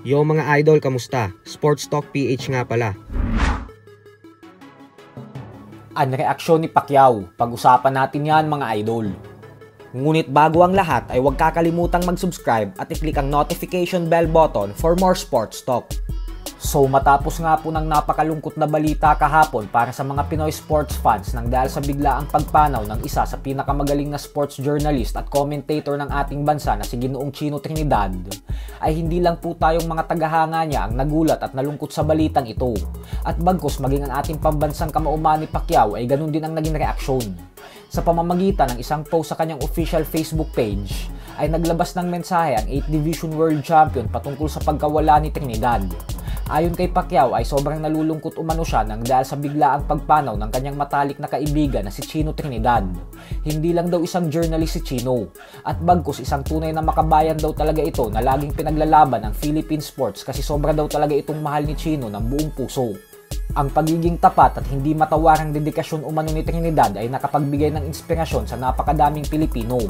Yo mga idol, kamusta? Sports Talk PH nga pala. Ang reaksyon ni Pacquiao, pag-usapan natin yan mga idol. Ngunit bago ang lahat ay huwag kakalimutang mag-subscribe at i-click ang notification bell button for more sports talk. So matapos nga po ng napakalungkot na balita kahapon para sa mga Pinoy sports fans nang dahil sa biglaang pagpanaw ng isa sa pinakamagaling na sports journalist at commentator ng ating bansa na si Ginoong Chino Trinidad, ay hindi lang po tayong mga tagahanga niya ang nagulat at nalungkot sa balitang ito. At bagkus maging ang ating pambansang kamauman ni Pacquiao ay ganun din ang naging reaksyon. Sa pamamagitan ng isang post sa kanyang official Facebook page, ay naglabas ng mensahe ang 8th Division World Champion patungkol sa pagkawala ni Trinidad. Ayon kay Pacquiao ay sobrang nalulungkot umano siya nang dahil sa biglaang pagpanaw ng kanyang matalik na kaibigan na si Chino Trinidad. Hindi lang daw isang journalist si Chino, at bagkus isang tunay na makabayan daw talaga ito na laging pinaglalaban ng Philippine sports kasi sobra daw talaga itong mahal ni Chino ng buong puso. Ang pagiging tapat at hindi matawarang dedikasyon umano ni Trinidad ay nakapagbigay ng inspirasyon sa napakadaming Pilipino.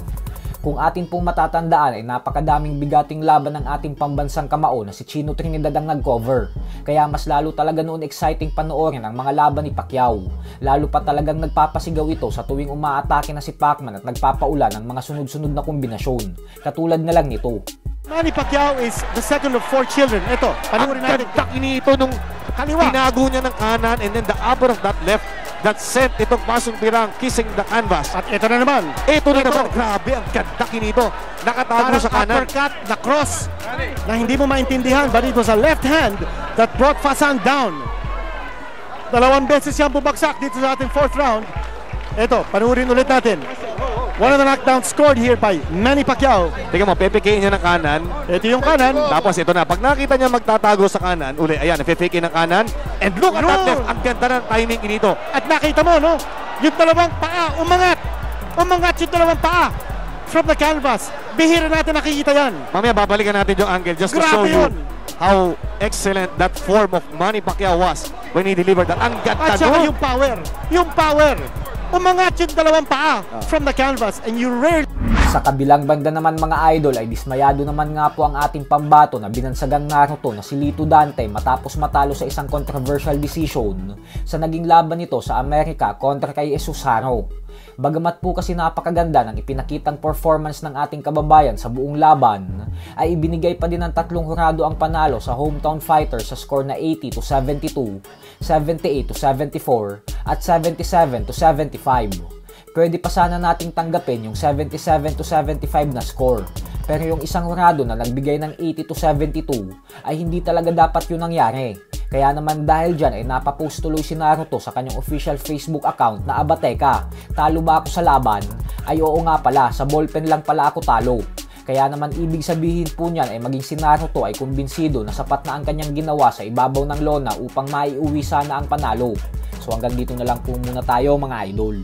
Kung atin pong matatandaan ay napakadaming bigating laban ng ating pambansang kamao na si Chino Trinidad ang nag-cover. Kaya mas lalo talaga noon exciting panoorin ang mga laban ni Pacquiao. Lalo pa talagang nagpapasigaw ito sa tuwing umaatake na si Pacman at nagpapaula ng mga sunod-sunod na kombinasyon. Katulad na lang nito. Manny Pacquiao is the second of 4 children. Ito, panoorin natin. Ang ito nung kaliwa. Tinago niya ng kanan and then the upper of that left that sent itong pasong pirang kissing the canvas. At ito na naman. Ito na naman. Grabe, ang ganda kinito. Nakatago sa kanan. Uppercut na cross na hindi mo maintindihan, but it was a left hand that brought Fasan down. Dalawang beses siyang bumagsak dito sa ating 4th round. Ito, panurin ulit natin. One of the knockdowns scored here by Manny Pacquiao. Tingnan mo, pepeke niya ng kanan. Ito yung kanan. Tapos ito na, pag nakita niya magtatago sa kanan, uli, ayan, pepeke ng kanan. And look at that left. Ang ganda ng timing kinito. At nakita mo, no? Yung dalawang paa, umangat. Umangat yung dalawang paa from the canvas. Bihira natin nakikita yan. Mamaya babalikan natin yung angle just to show you how excellent that form of Manny Pacquiao was when he delivered that. Ang ganda at saka yung power. Yung power. Umangat yung dalawang paa from the canvas and you rarely... Sa kabilang banda naman mga idol ay dismayado naman nga po ang ating pambato na binansagang Naruto na si Lito Dante matapos matalo sa isang controversial decision sa naging laban nito sa Amerika kontra kay Jesus Haro. Bagamat po kasi napakaganda ng ipinakitang performance ng ating kababayan sa buong laban, ay ibinigay pa din ng 3 hurado ang panalo sa hometown fighter sa score na 80-72, 78-74 at 77-75. Pwede pa sana nating tanggapin yung 77-75 na score. Pero yung isang hurado na nagbigay ng 80-72 ay hindi talaga dapat yun nangyari. Kaya naman dahil dyan ay napapost tuloy si Naruto sa kanyang official Facebook account na Abateka, talo ba ako sa laban? Ay oo nga pala, sa ballpen lang pala ako talo. Kaya naman ibig sabihin po niyan ay maging si Naruto ay kumbinsido na sapat na ang kanyang ginawa sa ibabaw ng lona upang maiuwi sana ang panalo. So hanggang dito na lang po muna tayo mga idol.